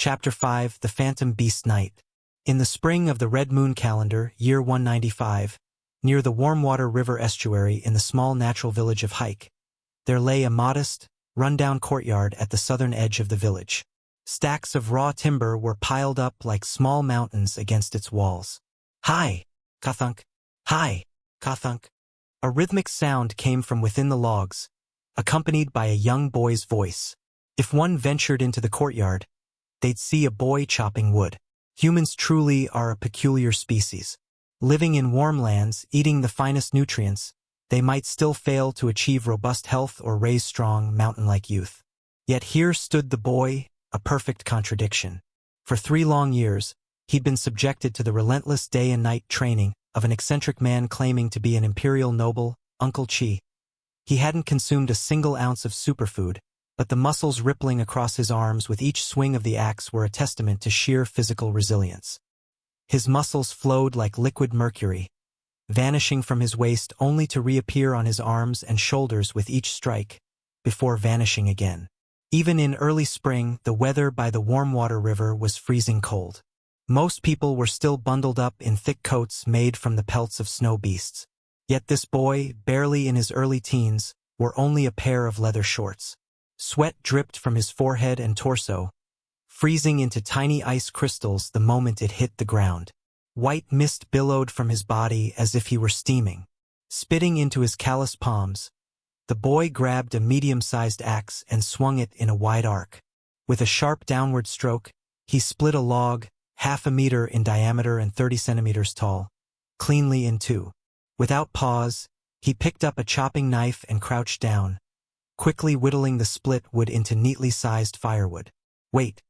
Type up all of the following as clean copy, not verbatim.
Chapter 5 The Phantom Beast Night. In the spring of the Red Moon calendar, year 195, near the Warmwater River estuary in the small natural village of Hike, there lay a modest, run-down courtyard at the southern edge of the village. Stacks of raw timber were piled up like small mountains against its walls. Hi, Kathunk! Hi, Kathunk! A rhythmic sound came from within the logs, accompanied by a young boy's voice. If one ventured into the courtyard, they'd see a boy chopping wood. Humans truly are a peculiar species. Living in warm lands, eating the finest nutrients, they might still fail to achieve robust health or raise strong, mountain-like youth. Yet here stood the boy, a perfect contradiction. For 3 long years, he'd been subjected to the relentless day and night training of an eccentric man claiming to be an imperial noble, Uncle Chi. He hadn't consumed a single ounce of superfood, but the muscles rippling across his arms with each swing of the axe were a testament to sheer physical resilience. His muscles flowed like liquid mercury, vanishing from his waist only to reappear on his arms and shoulders with each strike, before vanishing again. Even in early spring, the weather by the Warmwater River was freezing cold. Most people were still bundled up in thick coats made from the pelts of snow beasts. Yet this boy, barely in his early teens, wore only a pair of leather shorts. Sweat dripped from his forehead and torso, freezing into tiny ice crystals the moment it hit the ground. White mist billowed from his body as if he were steaming. Spitting into his calloused palms, the boy grabbed a medium-sized axe and swung it in a wide arc. With a sharp downward stroke, he split a log, 1/2 meter in diameter and 30 centimeters tall, cleanly in two. Without pause, he picked up a chopping knife and crouched down, quickly whittling the split wood into neatly sized firewood. Wait,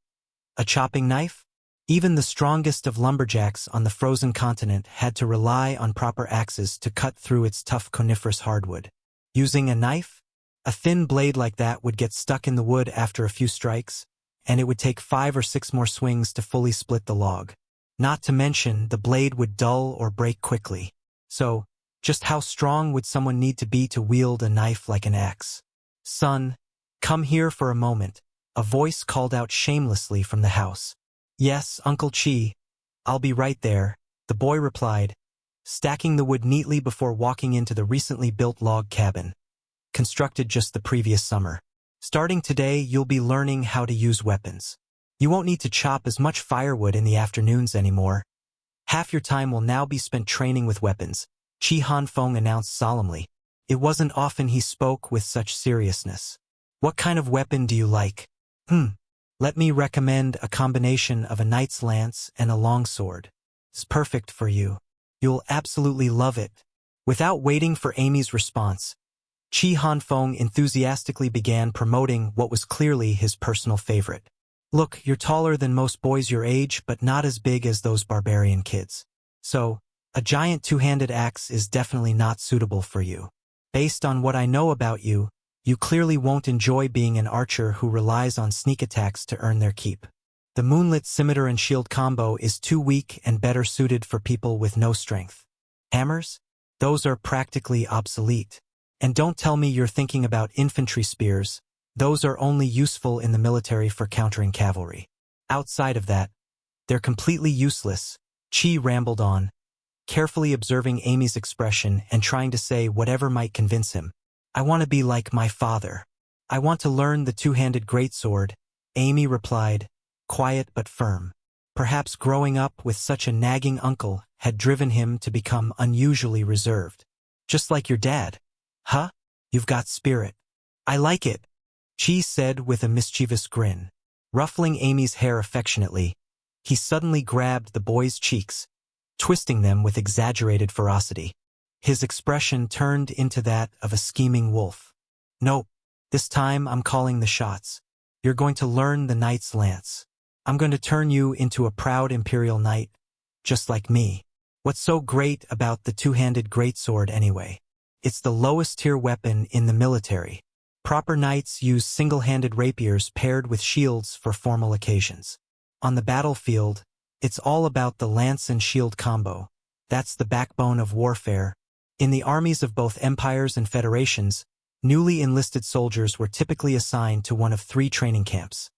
a chopping knife? Even the strongest of lumberjacks on the frozen continent had to rely on proper axes to cut through its tough coniferous hardwood. Using a knife? A thin blade like that would get stuck in the wood after a few strikes, and it would take 5 or 6 more swings to fully split the log. Not to mention, the blade would dull or break quickly. So, just how strong would someone need to be to wield a knife like an axe? "Son, come here for a moment," a voice called out shamelessly from the house. "Yes, Uncle Chi, I'll be right there," the boy replied, stacking the wood neatly before walking into the recently built log cabin, constructed just the previous summer. "Starting today, you'll be learning how to use weapons. You won't need to chop as much firewood in the afternoons anymore. Half your time will now be spent training with weapons," Chi Hanfeng announced solemnly. It wasn't often he spoke with such seriousness. "What kind of weapon do you like?" Let me recommend a combination of a knight's lance and a longsword. It's perfect for you. You'll absolutely love it." Without waiting for Amy's response, Chi Hanfeng enthusiastically began promoting what was clearly his personal favorite. "Look, you're taller than most boys your age, but not as big as those barbarian kids. So, a giant 2-handed axe is definitely not suitable for you. Based on what I know about you, you clearly won't enjoy being an archer who relies on sneak attacks to earn their keep. The moonlit scimitar and shield combo is too weak and better suited for people with no strength. Hammers? Those are practically obsolete. And don't tell me you're thinking about infantry spears. Those are only useful in the military for countering cavalry. Outside of that, they're completely useless," Chi rambled on, carefully observing Amy's expression and trying to say whatever might convince him. "I want to be like my father. I want to learn the 2-handed greatsword," Amy replied, quiet but firm. Perhaps growing up with such a nagging uncle had driven him to become unusually reserved. "Just like your dad." "Huh? You've got spirit." "I like it," Chi said with a mischievous grin. Ruffling Amy's hair affectionately, he suddenly grabbed the boy's cheeks, twisting them with exaggerated ferocity. His expression turned into that of a scheming wolf. "Nope, this time I'm calling the shots. You're going to learn the knight's lance. I'm going to turn you into a proud imperial knight, just like me." "What's so great about the 2-handed greatsword anyway?" "It's the lowest tier weapon in the military. Proper knights use single-handed rapiers paired with shields for formal occasions. On the battlefield, it's all about the lance and shield combo. That's the backbone of warfare. In the armies of both empires and federations, newly enlisted soldiers were typically assigned to one of 3 training camps.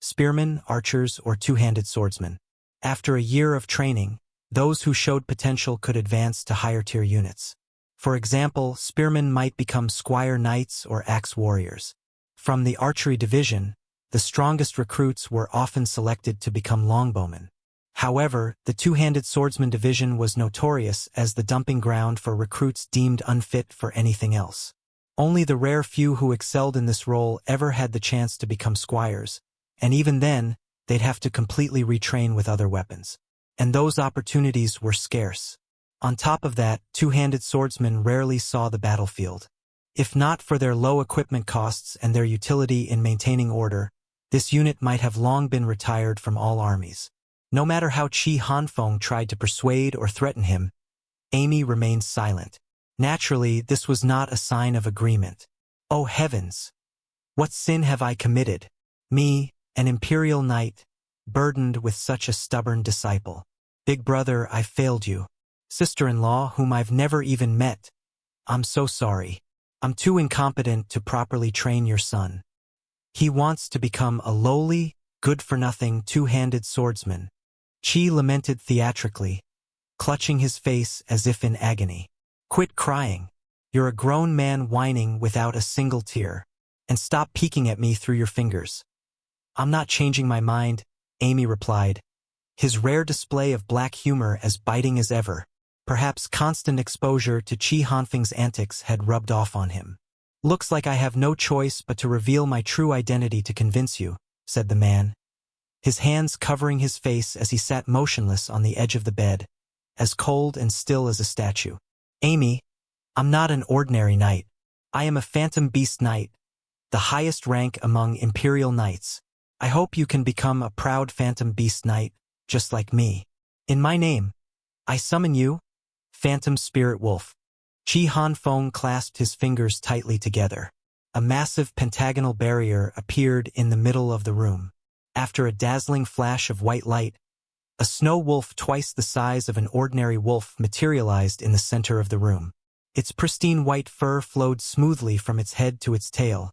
spearmen, archers, or two-handed swordsmen. After a year of training, those who showed potential could advance to higher-tier units. For example, spearmen might become squire knights or axe warriors. From the archery division, the strongest recruits were often selected to become longbowmen. However, the two-handed swordsman division was notorious as the dumping ground for recruits deemed unfit for anything else. Only the rare few who excelled in this role ever had the chance to become squires, and even then, they'd have to completely retrain with other weapons. And those opportunities were scarce. On top of that, two-handed swordsmen rarely saw the battlefield. If not for their low equipment costs and their utility in maintaining order, this unit might have long been retired from all armies. No matter how Hanfeng tried to persuade or threaten him, Amy remained silent. Naturally, this was not a sign of agreement. Oh heavens! What sin have I committed? Me, an imperial knight, burdened with such a stubborn disciple. Big brother, I failed you. Sister-in-law, whom I've never even met. I'm so sorry. I'm too incompetent to properly train your son. He wants to become a lowly, good-for-nothing, two-handed swordsman. Qi lamented theatrically, clutching his face as if in agony. Quit crying. You're a grown man whining without a single tear. And stop peeking at me through your fingers. I'm not changing my mind, Amy replied, his rare display of black humor as biting as ever. Perhaps constant exposure to Hanfeng's antics had rubbed off on him. Looks like I have no choice but to reveal my true identity to convince you, said the man, his hands covering his face as he sat motionless on the edge of the bed, as cold and still as a statue. Amy, I'm not an ordinary knight. I am a phantom beast knight, the highest rank among imperial knights. I hope you can become a proud phantom beast knight, just like me. In my name, I summon you, Phantom Spirit Wolf. Hanfeng clasped his fingers tightly together. A massive pentagonal barrier appeared in the middle of the room. After a dazzling flash of white light, a snow wolf twice the size of an ordinary wolf materialized in the center of the room. Its pristine white fur flowed smoothly from its head to its tail,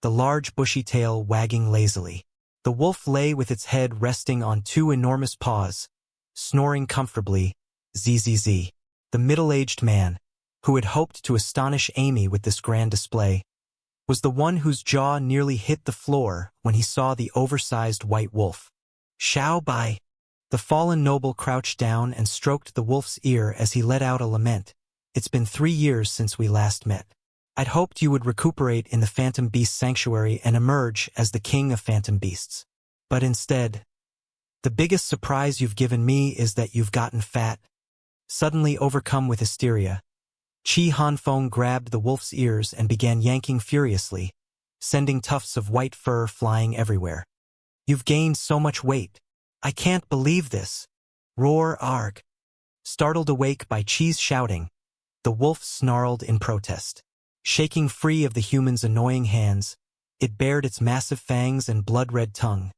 the large bushy tail wagging lazily. The wolf lay with its head resting on two enormous paws, snoring comfortably, zzz. The middle-aged man, who had hoped to astonish Amy with this grand display, was the one whose jaw nearly hit the floor when he saw the oversized white wolf. Xiao Bai. The fallen noble crouched down and stroked the wolf's ear as he let out a lament. It's been 3 years since we last met. I'd hoped you would recuperate in the Phantom Beast Sanctuary and emerge as the king of Phantom Beasts. But instead, the biggest surprise you've given me is that you've gotten fat. Suddenly overcome with hysteria, Hanfeng grabbed the wolf's ears and began yanking furiously, sending tufts of white fur flying everywhere. You've gained so much weight. I can't believe this. Roar arg. Startled awake by Qi's shouting, the wolf snarled in protest. Shaking free of the human's annoying hands, it bared its massive fangs and blood-red tongue,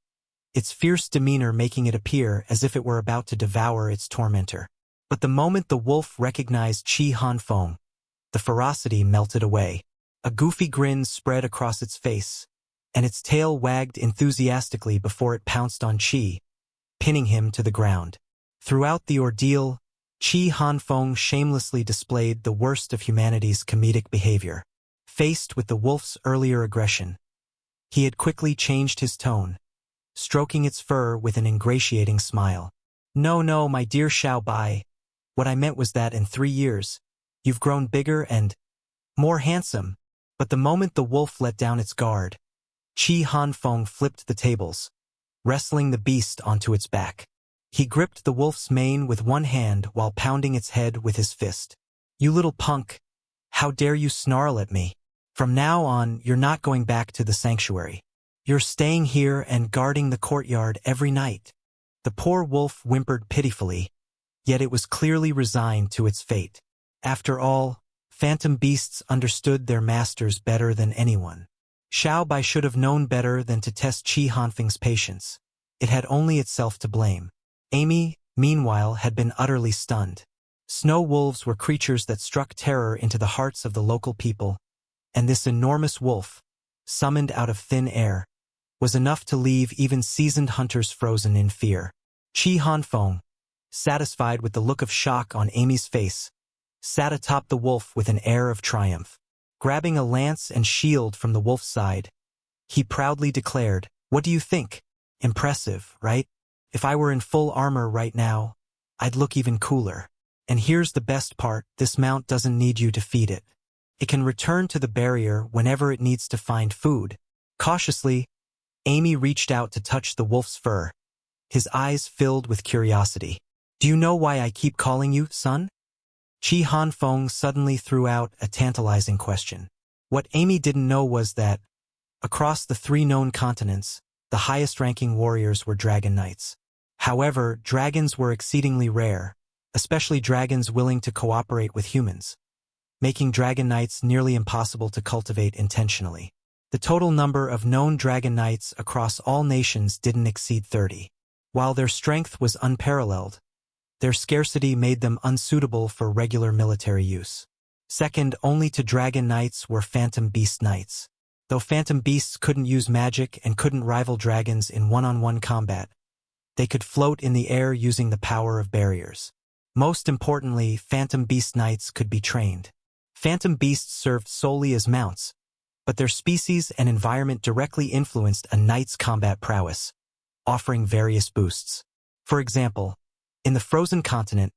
its fierce demeanor making it appear as if it were about to devour its tormentor. But the moment the wolf recognized Hanfeng, the ferocity melted away. A goofy grin spread across its face, and its tail wagged enthusiastically before it pounced on Qi, pinning him to the ground. Throughout the ordeal, Hanfeng shamelessly displayed the worst of humanity's comedic behavior. Faced with the wolf's earlier aggression, he had quickly changed his tone, stroking its fur with an ingratiating smile. No, my dear Xiao Bai. What I meant was that in 3 years, you've grown bigger and more handsome. But the moment the wolf let down its guard, Hanfeng flipped the tables, wrestling the beast onto its back. He gripped the wolf's mane with one hand while pounding its head with his fist. You little punk! How dare you snarl at me? From now on, you're not going back to the sanctuary. You're staying here and guarding the courtyard every night. The poor wolf whimpered pitifully, yet it was clearly resigned to its fate. After all, phantom beasts understood their masters better than anyone. Xiao Bai should have known better than to test Hanfeng's patience. It had only itself to blame. Amy, meanwhile, had been utterly stunned. Snow wolves were creatures that struck terror into the hearts of the local people, and this enormous wolf, summoned out of thin air, was enough to leave even seasoned hunters frozen in fear. Hanfeng, satisfied with the look of shock on Amy's face, sat atop the wolf with an air of triumph. Grabbing a lance and shield from the wolf's side, he proudly declared, "What do you think? Impressive, right? If I were in full armor right now, I'd look even cooler. And here's the best part, this mount doesn't need you to feed it. It can return to the barrier whenever it needs to find food." Cautiously, Amy reached out to touch the wolf's fur, his eyes filled with curiosity. "Do you know why I keep calling you, son?" Hanfeng suddenly threw out a tantalizing question. What Amy didn't know was that, across the 3 known continents, the highest-ranking warriors were dragon knights. However, dragons were exceedingly rare, especially dragons willing to cooperate with humans, making dragon knights nearly impossible to cultivate intentionally. The total number of known dragon knights across all nations didn't exceed 30. While their strength was unparalleled, their scarcity made them unsuitable for regular military use. Second only to dragon knights were phantom beast knights. Though phantom beasts couldn't use magic and couldn't rival dragons in one-on-one combat, they could float in the air using the power of barriers. Most importantly, phantom beast knights could be trained. Phantom beasts served solely as mounts, but their species and environment directly influenced a knight's combat prowess, offering various boosts. For example, in the frozen continent,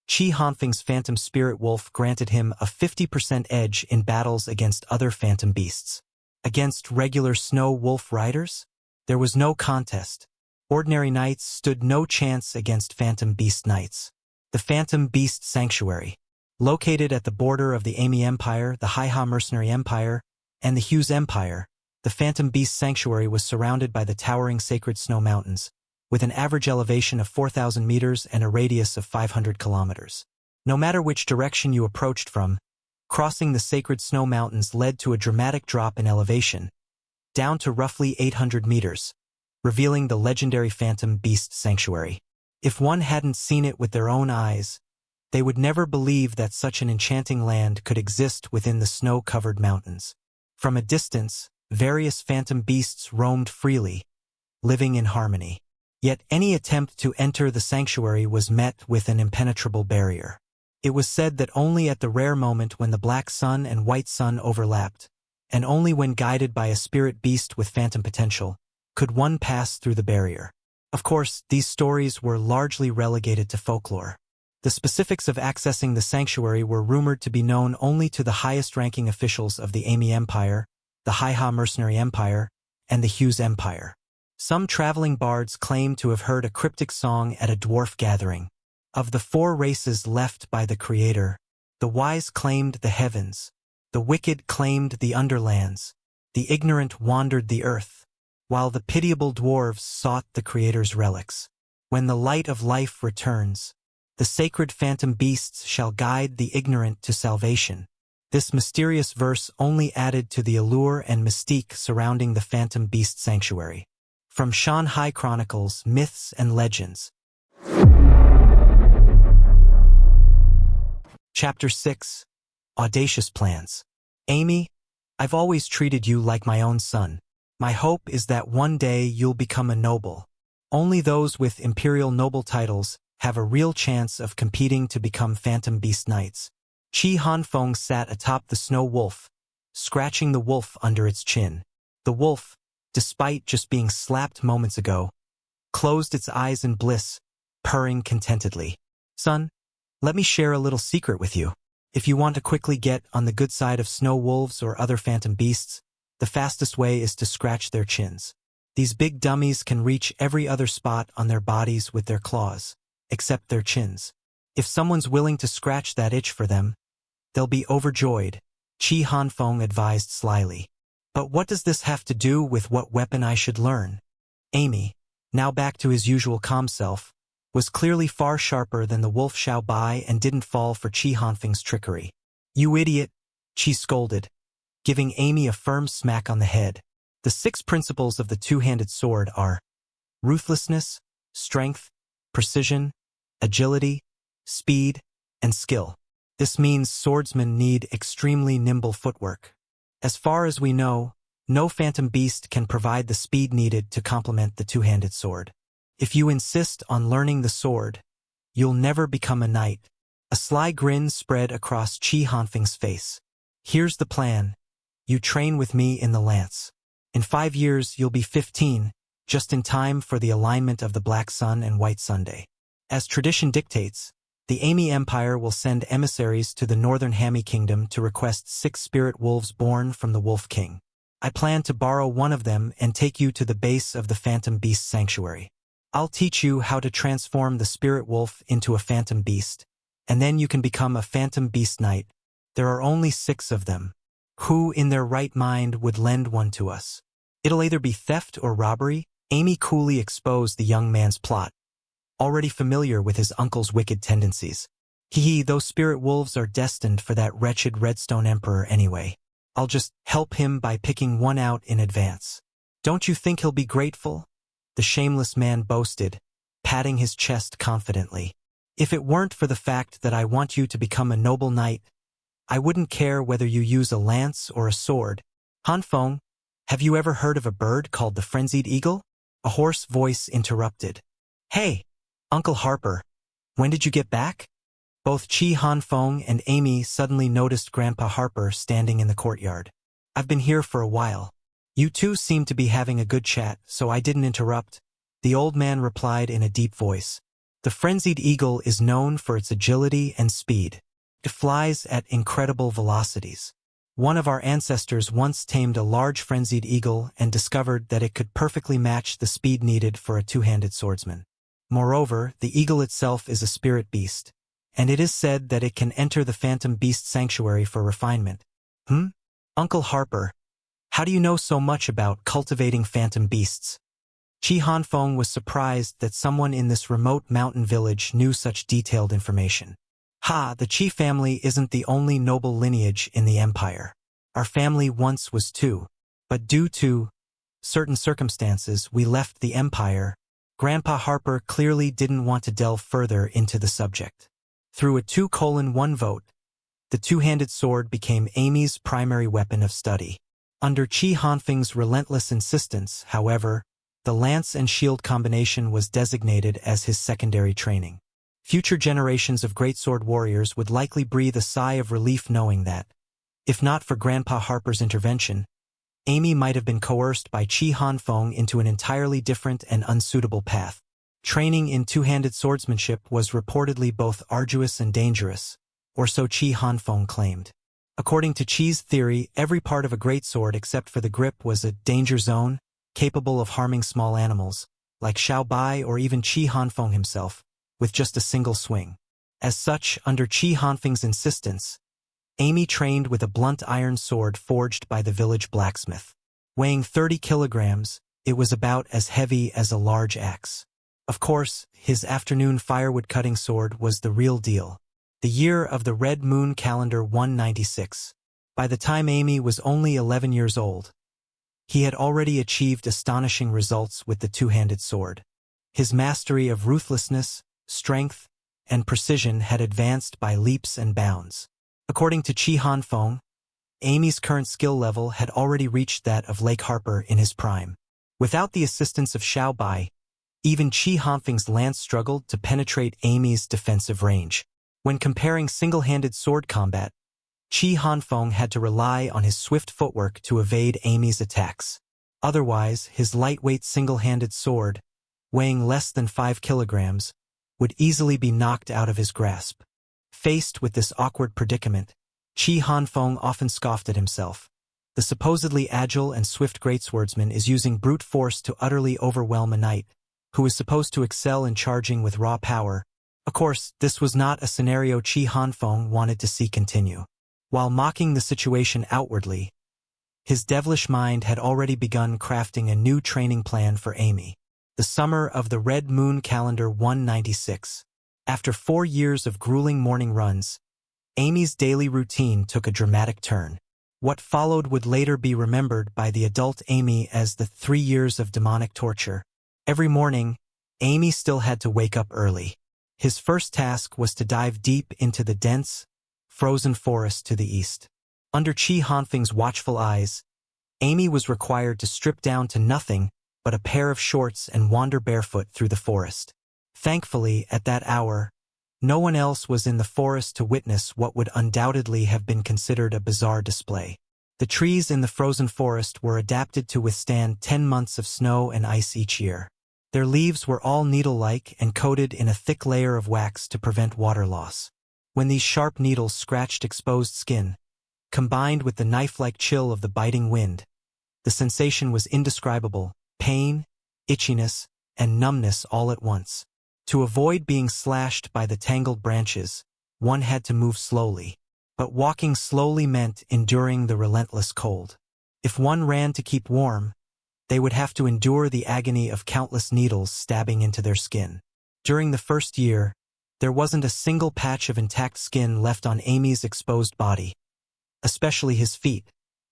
Hanfeng's phantom spirit wolf granted him a 50% edge in battles against other phantom beasts. Against regular snow wolf riders, there was no contest. Ordinary knights stood no chance against phantom beast knights. The Phantom Beast Sanctuary, located at the border of the Amy Empire, the Haiha Mercenary Empire, and the Hughes Empire, the Phantom Beast Sanctuary was surrounded by the towering sacred snow mountains, with an average elevation of 4,000 meters and a radius of 500 kilometers. No matter which direction you approached from, crossing the sacred snow mountains led to a dramatic drop in elevation, down to roughly 800 meters, revealing the legendary Phantom Beast Sanctuary. If one hadn't seen it with their own eyes, they would never believe that such an enchanting land could exist within the snow-covered mountains. From a distance, various phantom beasts roamed freely, living in harmony. Yet any attempt to enter the sanctuary was met with an impenetrable barrier. It was said that only at the rare moment when the black sun and white sun overlapped, and only when guided by a spirit beast with phantom potential, could one pass through the barrier. Of course, these stories were largely relegated to folklore. The specifics of accessing the sanctuary were rumored to be known only to the highest-ranking officials of the Amy Empire, the Haiha Mercenary Empire, and the Hughes Empire. Some traveling bards claim to have heard a cryptic song at a dwarf gathering. Of the 4 races left by the Creator, the wise claimed the heavens, the wicked claimed the underlands, the ignorant wandered the earth, while the pitiable dwarves sought the Creator's relics. When the light of life returns, the sacred phantom beasts shall guide the ignorant to salvation. This mysterious verse only added to the allure and mystique surrounding the Phantom Beast Sanctuary. From Shanghai Chronicles, Myths and Legends. Chapter 6. Audacious Plans. Amy, I've always treated you like my own son. My hope is that one day you'll become a noble. Only those with imperial noble titles have a real chance of competing to become Phantom Beast Knights. Hanfeng sat atop the snow wolf, scratching the wolf under its chin. The wolf, despite just being slapped moments ago, closed its eyes in bliss, purring contentedly. Son, let me share a little secret with you. If you want to quickly get on the good side of snow wolves or other phantom beasts, the fastest way is to scratch their chins. These big dummies can reach every other spot on their bodies with their claws, except their chins. If someone's willing to scratch that itch for them, they'll be overjoyed, Hanfeng advised slyly. But what does this have to do with what weapon I should learn? Amy, now back to his usual calm self, was clearly far sharper than the wolf Xiao Bai and didn't fall for Hanfeng's trickery. You idiot, Qi scolded, giving Amy a firm smack on the head. The 6 principles of the two-handed sword are ruthlessness, strength, precision, agility, speed, and skill. This means swordsmen need extremely nimble footwork. As far as we know, No phantom beast can provide the speed needed to complement the two-handed sword. If you insist on learning the sword, you'll never become a knight. A sly grin spread across Qi Hanfeng's face. Here's the plan. You train with me in the lance. In 5 years, you'll be 15, just in time for the alignment of the Black Sun and White Sunday. As tradition dictates, the Ami Empire will send emissaries to the northern Hami Kingdom to request 6 spirit wolves born from the Wolf King. I plan to borrow one of them and take you to the base of the Phantom Beast Sanctuary. I'll teach you how to transform the spirit wolf into a phantom beast, and then you can become a phantom beast knight. There are only 6 of them. Who in their right mind would lend one to us? It'll either be theft or robbery. Amy coolly exposed the young man's plot, already familiar with his uncle's wicked tendencies. Those spirit wolves are destined for that wretched Redstone Emperor anyway. I'll just help him by picking one out in advance. Don't you think he'll be grateful? The shameless man boasted, patting his chest confidently. If it weren't for the fact that I want you to become a noble knight, I wouldn't care whether you use a lance or a sword. Hanfeng, have you ever heard of a bird called the frenzied eagle? A hoarse voice interrupted. Hey, Uncle Harper, when did you get back? Both Qi Hanfeng and Amy suddenly noticed Grandpa Harper standing in the courtyard. I've been here for a while. You two seem to be having a good chat, so I didn't interrupt, the old man replied in a deep voice. The frenzied eagle is known for its agility and speed. It flies at incredible velocities. One of our ancestors once tamed a large frenzied eagle and discovered that it could perfectly match the speed needed for a two-handed swordsman. Moreover, the eagle itself is a spirit beast, and it is said that it can enter the Phantom Beast Sanctuary for refinement. Uncle Harper, how do you know so much about cultivating phantom beasts? Qi Hanfeng was surprised that someone in this remote mountain village knew such detailed information. The Qi family isn't the only noble lineage in the empire. Our family once was too, but due to certain circumstances we left the empire. Grandpa Harper clearly didn't want to delve further into the subject. Through a 2:1 vote, the two-handed sword became Amy's primary weapon of study. Under Qi Hanfeng's relentless insistence, however, the lance and shield combination was designated as his secondary training. Future generations of greatsword warriors would likely breathe a sigh of relief knowing that, if not for Grandpa Harper's intervention, Amy might have been coerced by Qi Hanfeng into an entirely different and unsuitable path. Training in two-handed swordsmanship was reportedly both arduous and dangerous, or so Qi Hanfeng claimed. According to Qi's theory, every part of a greatsword except for the grip was a danger zone, capable of harming small animals, like Xiao Bai or even Qi Hanfeng himself, with just a single swing. As such, under Qi Hanfeng's insistence, Amy trained with a blunt iron sword forged by the village blacksmith. Weighing 30 kilograms, it was about as heavy as a large axe. Of course, his afternoon firewood cutting sword was the real deal. The year of the Red Moon calendar 196. By the time Amy was only 11 years old, he had already achieved astonishing results with the two-handed sword. His mastery of ruthlessness, strength, and precision had advanced by leaps and bounds. According to Qi Hanfeng, Amy's current skill level had already reached that of Lake Harper in his prime. Without the assistance of Xiao Bai, even Qi Hanfeng's lance struggled to penetrate Amy's defensive range. When comparing single-handed sword combat, Qi Hanfeng had to rely on his swift footwork to evade Amy's attacks. Otherwise, his lightweight single-handed sword, weighing less than 5 kilograms, would easily be knocked out of his grasp. Faced with this awkward predicament, Qi Hanfeng often scoffed at himself. The supposedly agile and swift greatswordsman is using brute force to utterly overwhelm a knight, who is supposed to excel in charging with raw power. Of course, this was not a scenario Qi Hanfeng wanted to see continue. While mocking the situation outwardly, his devilish mind had already begun crafting a new training plan for Amy. The summer of the Red Moon calendar 196. After 4 years of grueling morning runs, Amy's daily routine took a dramatic turn. What followed would later be remembered by the adult Amy as the 3 years of demonic torture. Every morning, Amy still had to wake up early. His first task was to dive deep into the dense, frozen forest to the east. Under Qi Hanfeng's watchful eyes, Amy was required to strip down to nothing but a pair of shorts and wander barefoot through the forest. Thankfully, at that hour, no one else was in the forest to witness what would undoubtedly have been considered a bizarre display. The trees in the frozen forest were adapted to withstand 10 months of snow and ice each year. Their leaves were all needle-like and coated in a thick layer of wax to prevent water loss. When these sharp needles scratched exposed skin, combined with the knife-like chill of the biting wind, the sensation was indescribable: pain, itchiness, and numbness all at once. To avoid being slashed by the tangled branches, one had to move slowly. But walking slowly meant enduring the relentless cold. If one ran to keep warm, they would have to endure the agony of countless needles stabbing into their skin. During the first year, there wasn't a single patch of intact skin left on Amy's exposed body, especially his feet,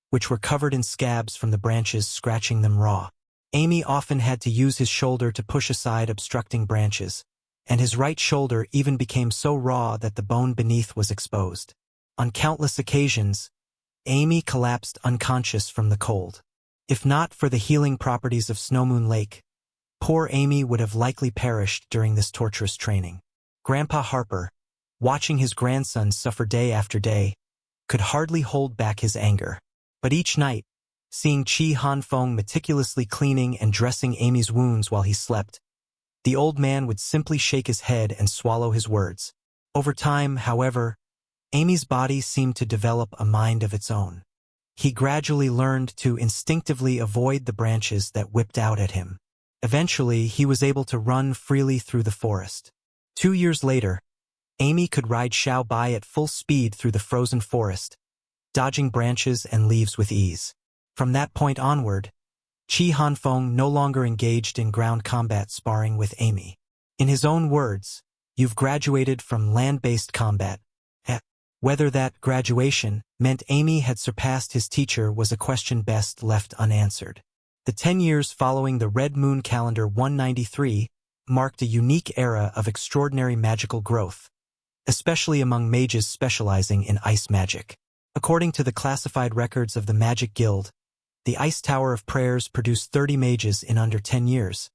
which were covered in scabs from the branches scratching them raw. Amy often had to use his shoulder to push aside obstructing branches, and his right shoulder even became so raw that the bone beneath was exposed. On countless occasions, Amy collapsed unconscious from the cold. If not for the healing properties of Snow Moon Lake, poor Amy would have likely perished during this torturous training. Grandpa Harper, watching his grandson suffer day after day, could hardly hold back his anger. But each night, seeing Hanfeng meticulously cleaning and dressing Amy's wounds while he slept, the old man would simply shake his head and swallow his words. Over time, however, Amy's body seemed to develop a mind of its own. He gradually learned to instinctively avoid the branches that whipped out at him. Eventually, he was able to run freely through the forest. 2 years later, Amy could ride Xiao Bai at full speed through the frozen forest, dodging branches and leaves with ease. From that point onward, Hanfeng no longer engaged in ground combat sparring with Amy. In his own words, "You've graduated from land-based combat." Whether that graduation meant Amy had surpassed his teacher was a question best left unanswered. The 10 years following the Red Moon Calendar 193 marked a unique era of extraordinary magical growth, especially among mages specializing in ice magic. According to the classified records of the Magic Guild, the Ice Tower of Prayers produced 30 mages in under 10 years,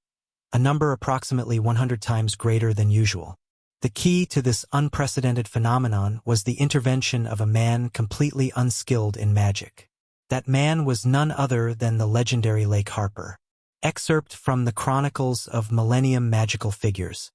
a number approximately 100 times greater than usual. The key to this unprecedented phenomenon was the intervention of a man completely unskilled in magic. That man was none other than the legendary Lake Harper. Excerpt from the Chronicles of Millennium Magical Figures.